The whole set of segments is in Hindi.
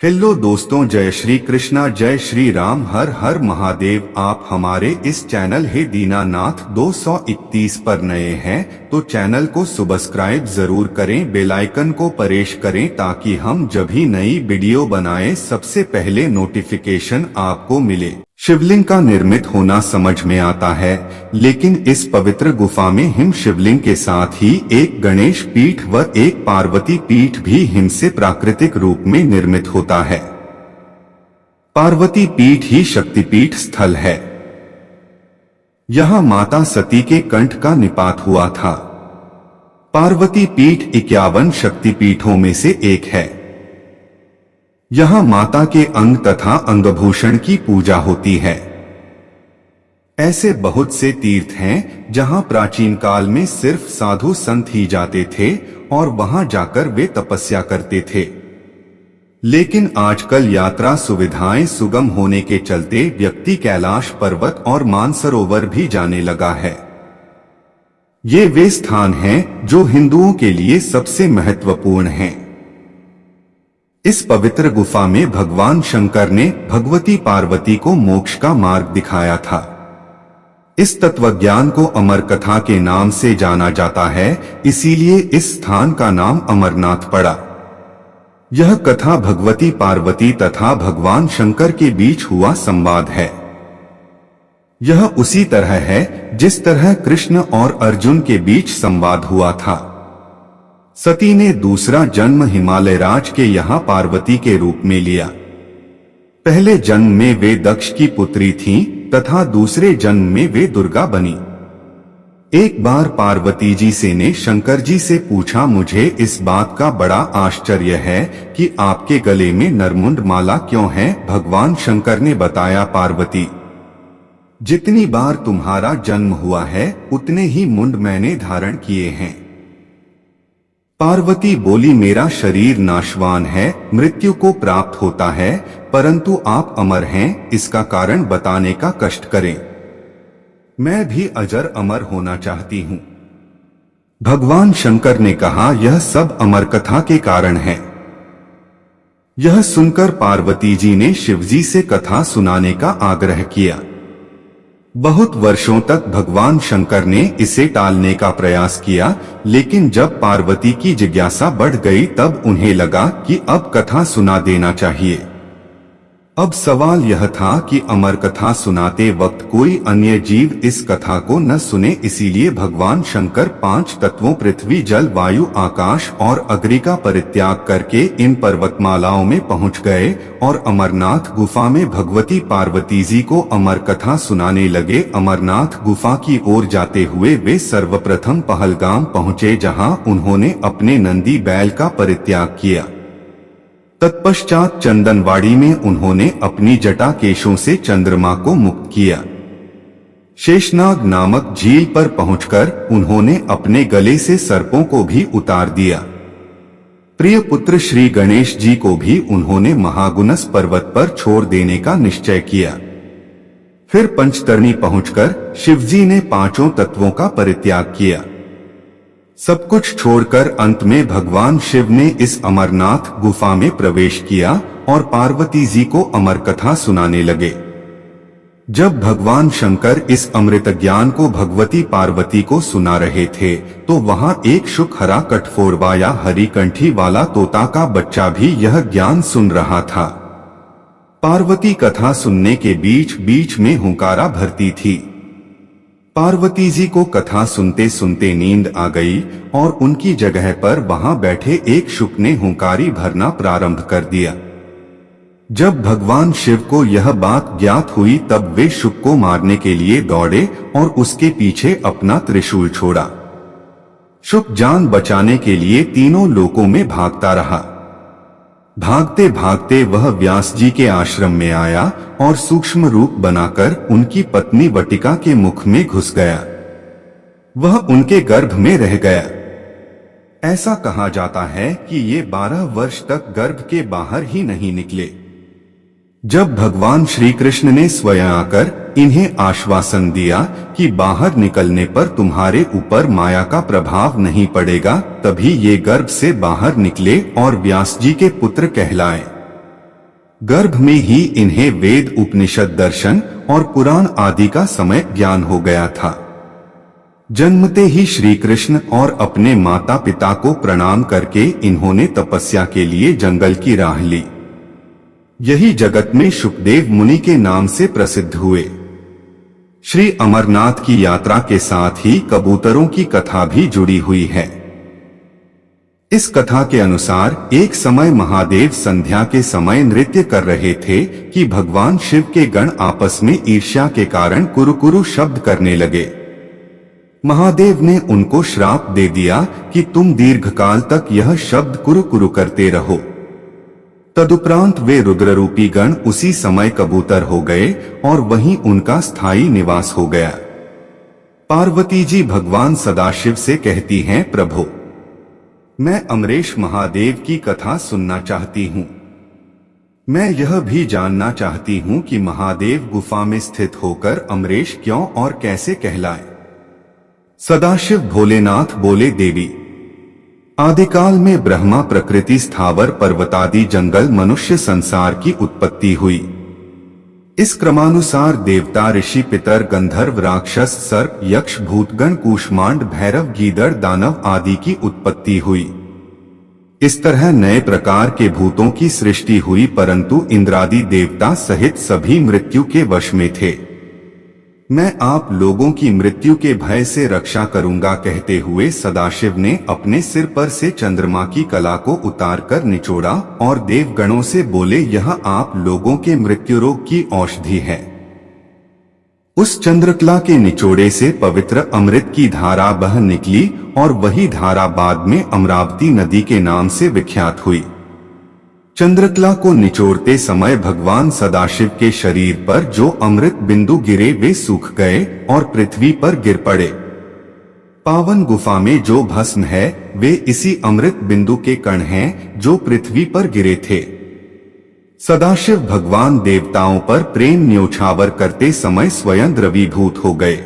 हेलो दोस्तों, जय श्री कृष्णा, जय श्री राम, हर हर महादेव। आप हमारे इस चैनल हे दीनानाथ 231 पर नए हैं तो चैनल को सब्सक्राइब जरूर करें, बेल आइकन को प्रेस करें ताकि हम जब भी नई वीडियो बनाएं सबसे पहले नोटिफिकेशन आपको मिले। शिवलिंग का निर्मित होना समझ में आता है, लेकिन इस पवित्र गुफा में हिम शिवलिंग के साथ ही एक गणेश पीठ व एक पार्वती पीठ भी हिम से प्राकृतिक रूप में निर्मित होता है। पार्वती पीठ ही शक्तिपीठ स्थल है। यहाँ माता सती के कंठ का निपात हुआ था। पार्वती पीठ 51 शक्तिपीठों में से एक है। यहाँ माता के अंग तथा अंगभूषण की पूजा होती है। ऐसे बहुत से तीर्थ हैं जहाँ प्राचीन काल में सिर्फ साधु संत ही जाते थे और वहां जाकर वे तपस्या करते थे, लेकिन आजकल यात्रा सुविधाएं सुगम होने के चलते व्यक्ति कैलाश पर्वत और मानसरोवर भी जाने लगा है। ये वे स्थान हैं जो हिंदुओं के लिए सबसे महत्वपूर्ण हैं। इस पवित्र गुफा में भगवान शंकर ने भगवती पार्वती को मोक्ष का मार्ग दिखाया था। इस तत्वज्ञान को अमर कथा के नाम से जाना जाता है, इसीलिए इस स्थान का नाम अमरनाथ पड़ा। यह कथा भगवती पार्वती तथा भगवान शंकर के बीच हुआ संवाद है। यह उसी तरह है जिस तरह कृष्ण और अर्जुन के बीच संवाद हुआ था। सती ने दूसरा जन्म हिमालय राज के यहाँ पार्वती के रूप में लिया। पहले जन्म में वे दक्ष की पुत्री थीं तथा दूसरे जन्म में वे दुर्गा बनी। एक बार पार्वती जी से ने शंकर जी से पूछा, मुझे इस बात का बड़ा आश्चर्य है कि आपके गले में नरमुंड माला क्यों है? भगवान शंकर ने बताया, पार्वती, जितनी बार तुम्हारा जन्म हुआ है उतने ही मुंड मैंने धारण किए हैं। पार्वती बोली, मेरा शरीर नाशवान है, मृत्यु को प्राप्त होता है, परंतु आप अमर हैं, इसका कारण बताने का कष्ट करें। मैं भी अजर अमर होना चाहती हूँ। भगवान शंकर ने कहा, यह सब अमर कथा के कारण है। यह सुनकर पार्वती जी ने शिवजी से कथा सुनाने का आग्रह किया। बहुत वर्षों तक भगवान शंकर ने इसे टालने का प्रयास किया, लेकिन जब पार्वती की जिज्ञासा बढ़ गई तब उन्हें लगा कि अब कथा सुना देना चाहिए। अब सवाल यह था कि अमर कथा सुनाते वक्त कोई अन्य जीव इस कथा को न सुने, इसीलिए भगवान शंकर 5 तत्वों पृथ्वी, जल, वायु, आकाश और अग्नि का परित्याग करके इन पर्वतमालाओं में पहुंच गए और अमरनाथ गुफा में भगवती पार्वती जी को अमर कथा सुनाने लगे। अमरनाथ गुफा की ओर जाते हुए वे सर्वप्रथम पहलगाम पहुंचे, जहां उन्होंने अपने नंदी बैल का परित्याग किया। तत्पश्चात चंदनवाड़ी में उन्होंने अपनी जटा केशों से चंद्रमा को मुक्त किया। शेषनाग नामक झील पर पहुंचकर उन्होंने अपने गले से सर्पों को भी उतार दिया। प्रिय पुत्र श्री गणेश जी को भी उन्होंने महागुनस पर्वत पर छोड़ देने का निश्चय किया। फिर पंचतरणी पहुंचकर शिवजी ने 5 तत्वों का परित्याग किया। सब कुछ छोड़कर अंत में भगवान शिव ने इस अमरनाथ गुफा में प्रवेश किया और पार्वती जी को अमर कथा सुनाने लगे। जब भगवान शंकर इस अमृत ज्ञान को भगवती पार्वती को सुना रहे थे तो वहां एक शुक हरा कठफोड़वा या हरी कंठी वाला तोता का बच्चा भी यह ज्ञान सुन रहा था। पार्वती कथा सुनने के बीच बीच में हुंकारा भरती थी। पार्वती जी को कथा सुनते सुनते नींद आ गई और उनकी जगह पर वहां बैठे एक शुक ने हुंकारी भरना प्रारंभ कर दिया। जब भगवान शिव को यह बात ज्ञात हुई तब वे शुक को मारने के लिए दौड़े और उसके पीछे अपना त्रिशूल छोड़ा। शुक जान बचाने के लिए तीनों लोकों में भागता रहा। भागते भागते वह व्यास जी के आश्रम में आया और सूक्ष्म रूप बनाकर उनकी पत्नी वटिका के मुख में घुस गया। वह उनके गर्भ में रह गया। ऐसा कहा जाता है कि ये 12 वर्ष तक गर्भ के बाहर ही नहीं निकले। जब भगवान श्री कृष्ण ने स्वयं आकर इन्हें आश्वासन दिया कि बाहर निकलने पर तुम्हारे ऊपर माया का प्रभाव नहीं पड़ेगा, तभी ये गर्भ से बाहर निकले और व्यास जी के पुत्र कहलाए। गर्भ में ही इन्हें वेद, उपनिषद, दर्शन और पुराण आदि का समय ज्ञान हो गया था। जन्मते ही श्री कृष्ण और अपने माता पिता को प्रणाम करके इन्होंने तपस्या के लिए जंगल की राह ली। यही जगत में शुकदेव मुनि के नाम से प्रसिद्ध हुए। श्री अमरनाथ की यात्रा के साथ ही कबूतरों की कथा भी जुड़ी हुई है। इस कथा के अनुसार एक समय महादेव संध्या के समय नृत्य कर रहे थे कि भगवान शिव के गण आपस में ईर्ष्या के कारण कुरुकुरु शब्द करने लगे। महादेव ने उनको श्राप दे दिया कि तुम दीर्घकाल तक यह शब्द कुरुकुरु करते रहो। तदुपरांत वे रुद्ररूपी गण उसी समय कबूतर हो गए और वहीं उनका स्थायी निवास हो गया। पार्वती जी भगवान सदाशिव से कहती हैं, प्रभु, मैं अमरेश महादेव की कथा सुनना चाहती हूँ। मैं यह भी जानना चाहती हूँ कि महादेव गुफा में स्थित होकर अमरेश क्यों और कैसे कहलाए। सदाशिव भोलेनाथ बोले, देवी, आदिकाल में ब्रह्मा प्रकृति, स्थावर, पर्वतादि, जंगल, मनुष्य संसार की उत्पत्ति हुई। इस क्रमानुसार देवता, ऋषि, पितर, गंधर्व, राक्षस, सर्प, यक्ष, भूतगण, कूष्मांड, भैरव, गीदड़, दानव आदि की उत्पत्ति हुई। इस तरह नए प्रकार के भूतों की सृष्टि हुई, परंतु इंद्रादि देवता सहित सभी मृत्यु के वश में थे। मैं आप लोगों की मृत्यु के भय से रक्षा करूंगा कहते हुए सदाशिव ने अपने सिर पर से चंद्रमा की कला को उतारकर निचोड़ा और देवगणों से बोले, यह आप लोगों के मृत्यु रोग की औषधि है। उस चंद्रकला के निचोड़े से पवित्र अमृत की धारा बह निकली और वही धारा बाद में अमरावती नदी के नाम से विख्यात हुई। चंद्रकला को निचोड़ते समय भगवान सदाशिव के शरीर पर जो अमृत बिंदु गिरे वे सूख गए और पृथ्वी पर गिर पड़े। पावन गुफा में जो भस्म है वे इसी अमृत बिंदु के कण हैं जो पृथ्वी पर गिरे थे। सदाशिव भगवान देवताओं पर प्रेम न्योछावर करते समय स्वयं द्रवीभूत हो गए।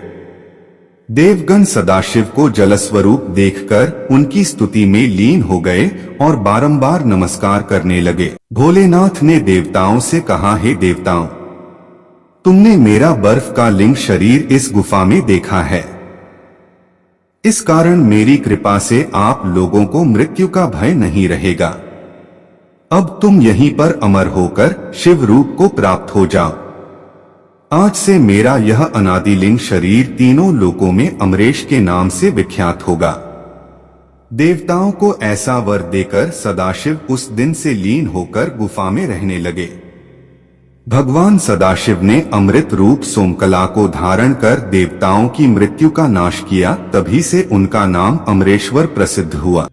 देवगण सदाशिव को जलस्वरूप देखकर उनकी स्तुति में लीन हो गए और बारंबार नमस्कार करने लगे। भोलेनाथ ने देवताओं से कहा, हे देवताओं, तुमने मेरा बर्फ का लिंग शरीर इस गुफा में देखा है। इस कारण मेरी कृपा से आप लोगों को मृत्यु का भय नहीं रहेगा। अब तुम यहीं पर अमर होकर शिव रूप को प्राप्त हो जाओ। आज से मेरा यह अनादिलिंग शरीर तीनों लोकों में अमरेश के नाम से विख्यात होगा। देवताओं को ऐसा वर देकर सदाशिव उस दिन से लीन होकर गुफा में रहने लगे। भगवान सदाशिव ने अमृत रूप सोमकला को धारण कर देवताओं की मृत्यु का नाश किया, तभी से उनका नाम अमरेश्वर प्रसिद्ध हुआ।